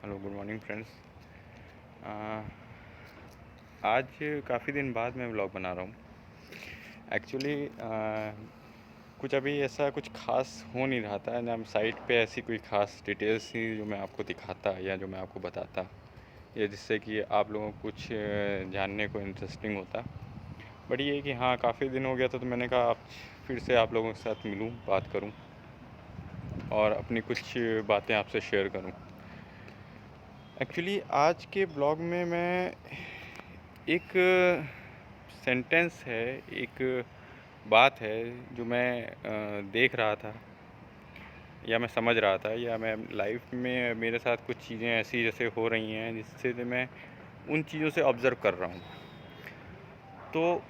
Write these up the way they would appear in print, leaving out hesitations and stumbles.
Hello, good morning friends. आज काफ़ी दिन बाद मैं व्लॉग बना रहा हूँ। एक्चुअली कुछ अभी ऐसा कुछ ख़ास हो नहीं रहा था ना, साइट पे ऐसी कोई ख़ास डिटेल्स थी जो मैं आपको दिखाता या जो मैं आपको बताता, या जिससे कि आप लोगों को कुछ जानने को इंटरेस्टिंग होता। बट ये है कि हाँ, काफ़ी दिन हो गया था, तो मैंने कहा आप फिर से आप लोगों के साथ मिलूँ, बात करूँ और अपनी कुछ बातें आपसे शेयर करूँ। एक्चुअली आज के ब्लॉग में मैं एक सेंटेंस है, एक बात है जो मैं देख रहा था या मैं समझ रहा था, या मैं लाइफ में मेरे साथ कुछ चीज़ें ऐसी जैसे हो रही हैं जिससे मैं उन चीज़ों से ऑब्ज़र्व कर रहा हूँ। तो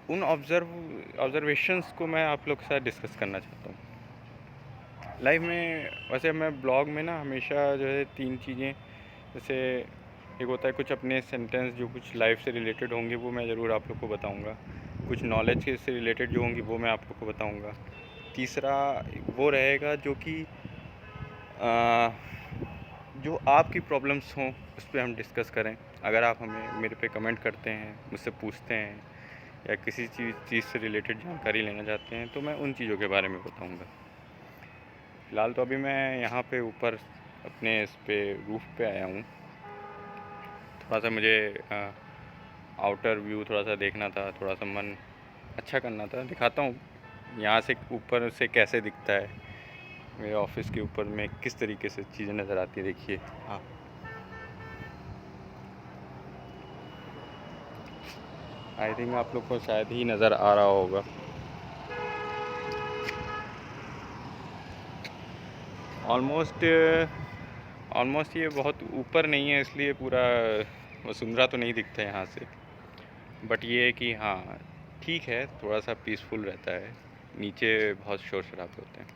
उन ऑब्ज़र्वेशंस को मैं आप लोग के साथ डिस्कस करना चाहता हूँ। लाइफ में वैसे मैं ब्लॉग में ना हमेशा जो है 3 चीज़ें, जैसे एक होता है कुछ अपने सेंटेंस जो कुछ लाइफ से रिलेटेड होंगे वो मैं ज़रूर आप लोग को बताऊंगा, कुछ नॉलेज के से रिलेटेड जो होंगी वो मैं आप लोग को बताऊंगा। तीसरा वो रहेगा जो कि जो आपकी प्रॉब्लम्स हों उस पर हम डिस्कस करें। अगर आप हमें मेरे पे कमेंट करते हैं, मुझसे पूछते हैं या किसी चीज़ से रिलेटेड जानकारी लेना चाहते हैं तो मैं उन चीज़ों के बारे में बताऊँगा। फ़िलहाल तो अभी मैं यहाँ पे ऊपर अपने इस पे रूफ़ पे आया हूँ। थोड़ा सा मुझे आउटर व्यू थोड़ा सा देखना था, थोड़ा सा मन अच्छा करना था। दिखाता हूँ यहाँ से ऊपर से कैसे दिखता है मेरे ऑफिस के ऊपर में, किस तरीके से चीज़ें नज़र आती है। देखिए हाँ, आई थिंक आप लोग को शायद ही नज़र आ रहा होगा। ऑलमोस्ट ऑलमोस्ट ये बहुत ऊपर नहीं है, इसलिए पूरा वसुंधरा तो नहीं दिखता है यहाँ से। बट ये है कि हाँ ठीक है, थोड़ा सा पीसफुल रहता है, नीचे बहुत शोर शराबे होते हैं।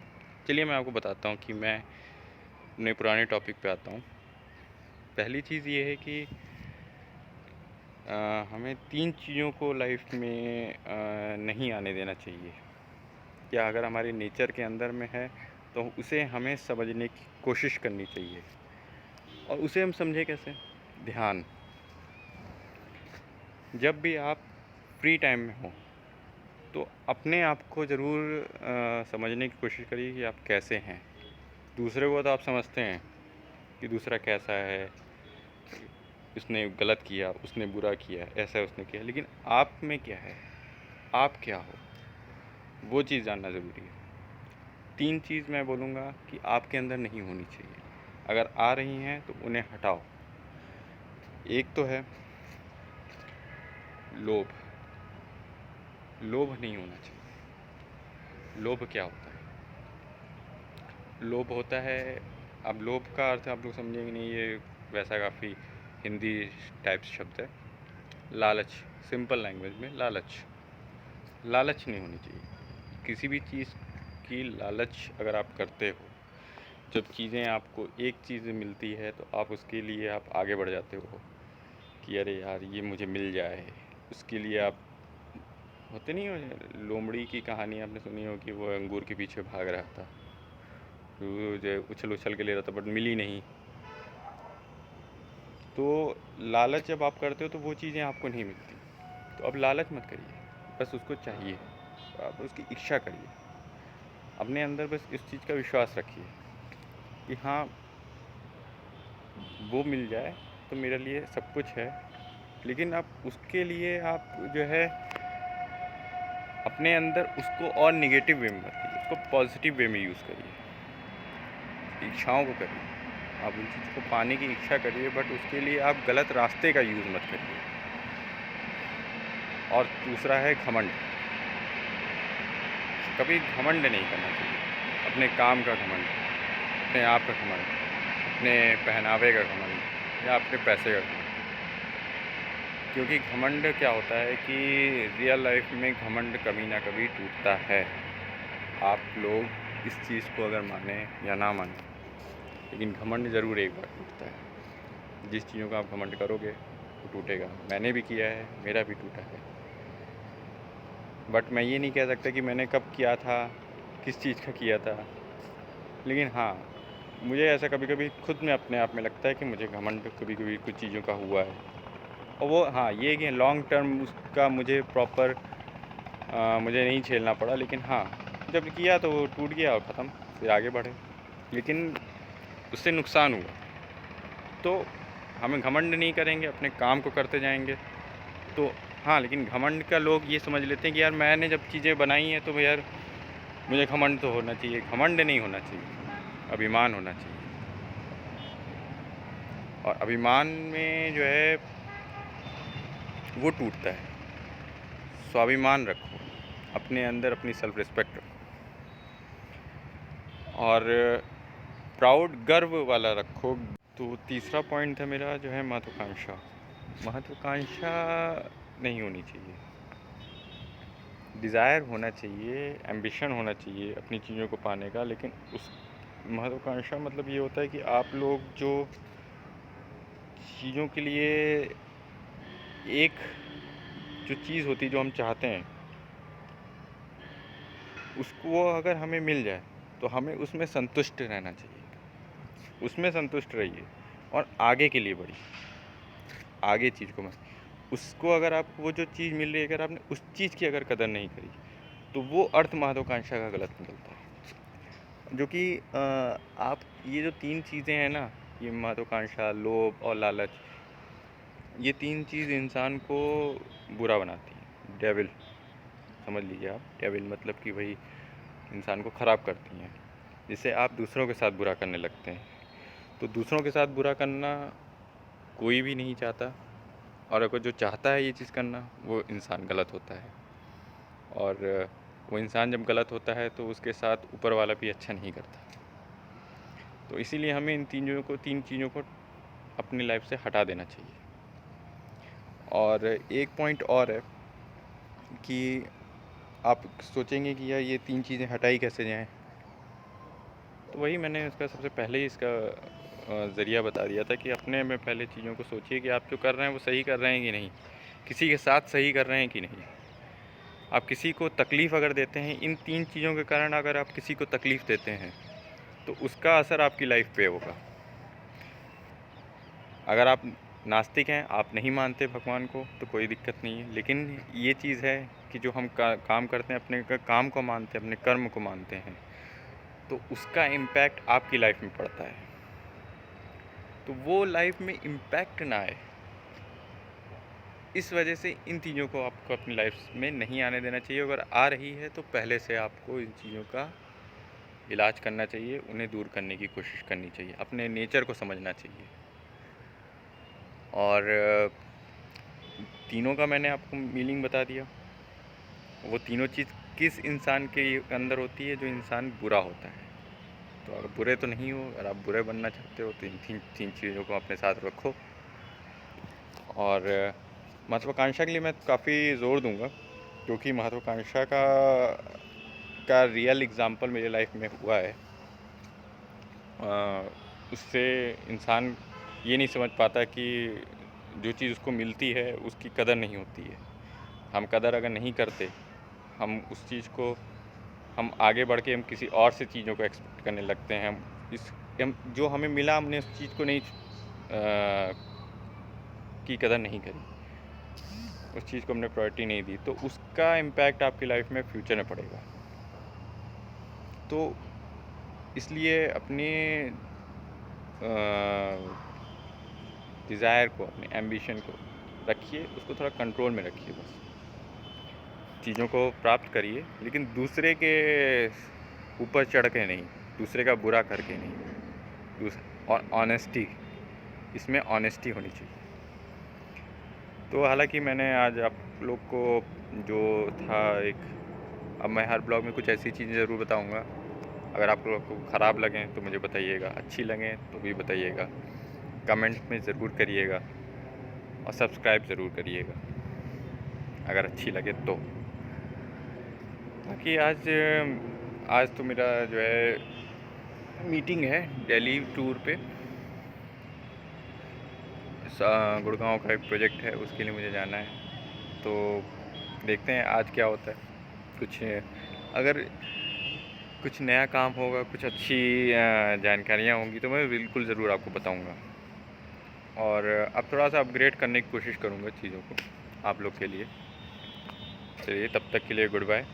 चलिए मैं आपको बताता हूँ कि मैं अपने पुराने टॉपिक पे आता हूँ। पहली चीज़ ये है कि हमें 3 चीज़ों को लाइफ में नहीं आने देना चाहिए, या अगर हमारे नेचर के अंदर में है तो उसे हमें समझने की कोशिश करनी चाहिए। और उसे हम समझे कैसे? ध्यान। जब भी आप फ्री टाइम में हो तो अपने आप को ज़रूर समझने की कोशिश करिए कि आप कैसे हैं। दूसरे को तो आप समझते हैं कि दूसरा कैसा है, उसने गलत किया, उसने बुरा किया, ऐसा उसने किया, लेकिन आप में क्या है, आप क्या हो, वो चीज़ जानना ज़रूरी है। 3 चीज़ मैं बोलूँगा कि आपके अंदर नहीं होनी चाहिए। अगर आ रही हैं तो उन्हें हटाओ। एक तो है लोभ। लोभ नहीं होना चाहिए। लोभ क्या होता है? लोभ होता है, अब लोभ का अर्थ आप लोग समझेंगे नहीं, ये वैसा काफ़ी हिंदी टाइप शब्द है। लालच, सिंपल लैंग्वेज में लालच। लालच नहीं होनी चाहिए। किसी भी चीज़ की लालच अगर आप करते हो, जब चीज़ें आपको एक चीज़ मिलती है तो आप उसके लिए आप आगे बढ़ जाते हो कि अरे यार ये मुझे मिल जाए। उसके लिए आप होते नहीं हो, लोमड़ी की कहानी आपने सुनी हो कि वो अंगूर के पीछे भाग रहा था, वो जो उछल उछल के ले रहा था बट मिली नहीं। तो लालच जब आप करते हो तो वो चीज़ें आपको नहीं मिलती। तो अब लालच मत करिए, बस उसको चाहिए तो आप उसकी इच्छा करिए। अपने अंदर बस इस चीज़ का विश्वास रखिए कि हाँ वो मिल जाए तो मेरे लिए सब कुछ है। लेकिन आप उसके लिए आप जो है अपने अंदर उसको और निगेटिव वे में मत कीजिए, उसको पॉजिटिव वे में यूज़ करिए। इच्छाओं को करिए, आप उन चीज़ को पाने की इच्छा करिए, बट उसके लिए आप गलत रास्ते का यूज़ मत करिए। और दूसरा है घमंड। कभी घमंड नहीं करना चाहिए। अपने काम का घमंड, अपने आप का घमंड, अपने पहनावे का घमंड या अपने पैसे का घमंड। क्योंकि घमंड क्या होता है कि रियल लाइफ में घमंड कभी ना कभी टूटता है। आप लोग इस चीज़ को अगर माने या ना माने, लेकिन घमंड ज़रूर एक बार टूटता है। जिस चीज़ों का आप घमंड करोगे वो टूटेगा। मैंने भी किया है, मेरा भी टूटा है। बट मैं ये नहीं कह सकता कि मैंने कब किया था, किस चीज़ का किया था। लेकिन हाँ, मुझे ऐसा कभी-कभी खुद में अपने आप में लगता है कि मुझे घमंड कभी-कभी कुछ चीज़ों का हुआ है। और वो हाँ, ये है कि लॉन्ग टर्म उसका मुझे प्रॉपर मुझे नहीं झेलना पड़ा, लेकिन हाँ, जब किया तो वो टूट गया और ख़त्म, फिर आगे बढ़े। लेकिन उससे नुकसान हुआ, तो हमें घमंड नहीं करेंगे, अपने काम को करते जाएँगे। तो हाँ, लेकिन घमंड का लोग ये समझ लेते हैं कि यार मैंने जब चीज़ें बनाई हैं तो यार मुझे घमंड तो होना चाहिए। घमंड नहीं होना चाहिए, अभिमान होना चाहिए। और अभिमान में जो है वो टूटता है। स्वाभिमान रखो, अपने अंदर अपनी सेल्फ रिस्पेक्ट रखो, और प्राउड गर्व वाला रखो। तो तीसरा पॉइंट था मेरा जो है महत्वाकांक्षा। महत्वाकांक्षा नहीं होनी चाहिए, डिज़ायर होना चाहिए, एम्बिशन होना चाहिए अपनी चीज़ों को पाने का। लेकिन उस महत्वाकांक्षा मतलब ये होता है कि आप लोग जो चीज़ों के लिए एक जो चीज़ होती है जो हम चाहते हैं, उसको अगर हमें मिल जाए तो हमें उसमें संतुष्ट रहना चाहिए। उसमें संतुष्ट रहिए और आगे के लिए बढ़िए, आगे चीज़ को मत। उसको अगर आपको वो जो चीज़ मिल रही है, अगर आपने उस चीज़ की अगर कदर नहीं करी, तो वो अर्थ महत्वाकांक्षा का गलत निकलता है। जो कि आप ये जो 3 चीज़ें हैं ना, ये महत्वाकांक्षा, लोभ और लालच, ये 3 चीज़ इंसान को बुरा बनाती हैं। डेविल समझ लीजिए आप, डेविल मतलब कि वही इंसान को ख़राब करती हैं, जिससे आप दूसरों के साथ बुरा करने लगते हैं। तो दूसरों के साथ बुरा करना कोई भी नहीं चाहता, और अगर जो चाहता है ये चीज़ करना, वो इंसान गलत होता है। और वो इंसान जब गलत होता है तो उसके साथ ऊपर वाला भी अच्छा नहीं करता। तो इसीलिए हमें इन तीन चीज़ों को अपनी लाइफ से हटा देना चाहिए। और एक पॉइंट और है कि आप सोचेंगे कि यार ये 3 चीज़ें हटाई कैसे जाएँ? तो वही मैंने इसका सबसे पहले ही इसका ज़रिया बता दिया था कि अपने में पहले चीज़ों को सोचिए कि आप जो कर रहे हैं वो सही कर रहे हैं कि नहीं? किसी के साथ सही कर रहे हैं कि नहीं? आप किसी को तकलीफ़ अगर देते हैं, इन 3 चीज़ों के कारण अगर आप किसी को तकलीफ़ देते हैं, तो उसका असर आपकी लाइफ पे होगा। अगर आप नास्तिक हैं, आप नहीं मानते भगवान को, तो कोई दिक्कत नहीं है। लेकिन ये चीज़ है कि जो हम काम करते हैं, अपने काम को मानते हैं, अपने कर्म को मानते हैं, तो उसका इम्पैक्ट आपकी लाइफ में पड़ता है। तो वो लाइफ में इम्पैक्ट ना आए, इस वजह से इन चीज़ों को आपको अपनी लाइफ में नहीं आने देना चाहिए। अगर आ रही है तो पहले से आपको इन चीज़ों का इलाज करना चाहिए, उन्हें दूर करने की कोशिश करनी चाहिए, अपने नेचर को समझना चाहिए। और तीनों का मैंने आपको मीनिंग बता दिया। वो तीनों चीज़ किस इंसान के अंदर होती है? जो इंसान बुरा होता है। तो अगर बुरे तो नहीं हो, अगर आप बुरे बनना चाहते हो तो इन तीन चीज़ों को अपने साथ रखो। और महत्वाकांक्षा के लिए मैं काफ़ी ज़ोर दूंगा, क्योंकि महत्वाकांक्षा का रियल एग्ज़ाम्पल मेरी लाइफ में हुआ है। उससे इंसान ये नहीं समझ पाता कि जो चीज़ उसको मिलती है उसकी कदर नहीं होती है। हम कदर अगर नहीं करते, हम उस चीज़ को हम आगे बढ़ के हम किसी और से चीज़ों को एक्सपेक्ट करने लगते हैं। हम जो हमें मिला, हमने उस चीज़ को नहीं की कदर नहीं करी, उस चीज़ को हमने प्रायोरिटी नहीं दी, तो उसका इम्पैक्ट आपकी लाइफ में फ्यूचर में पड़ेगा। तो इसलिए अपने डिज़ायर को, अपने एम्बिशन को रखिए, उसको थोड़ा कंट्रोल में रखिए। बस चीज़ों को प्राप्त करिए, लेकिन दूसरे के ऊपर चढ़ के नहीं, दूसरे का बुरा करके नहीं। और ऑनेस्टी, इसमें ऑनेस्टी होनी चाहिए। तो हालांकि मैंने आज आप लोग को जो था एक, अब मैं हर ब्लॉग में कुछ ऐसी चीज़ें ज़रूर बताऊंगा। अगर आप लोग को ख़राब लगें तो मुझे बताइएगा, अच्छी लगें तो भी बताइएगा, कमेंट में ज़रूर करिएगा, और सब्सक्राइब ज़रूर करिएगा अगर अच्छी लगे तो। बाकी आज तो मेरा जो है मीटिंग है दिल्ली टूर पे, गुड़गांव का एक प्रोजेक्ट है, उसके लिए मुझे जाना है। तो देखते हैं आज क्या होता है। कुछ अगर कुछ नया काम होगा, कुछ अच्छी जानकारियाँ होंगी तो मैं बिल्कुल ज़रूर आपको बताऊँगा। और अब थोड़ा-सा अपग्रेड करने की कोशिश करूँगा चीज़ों को आप लोग के लिए। चलिए तब तक के लिए गुड बाय।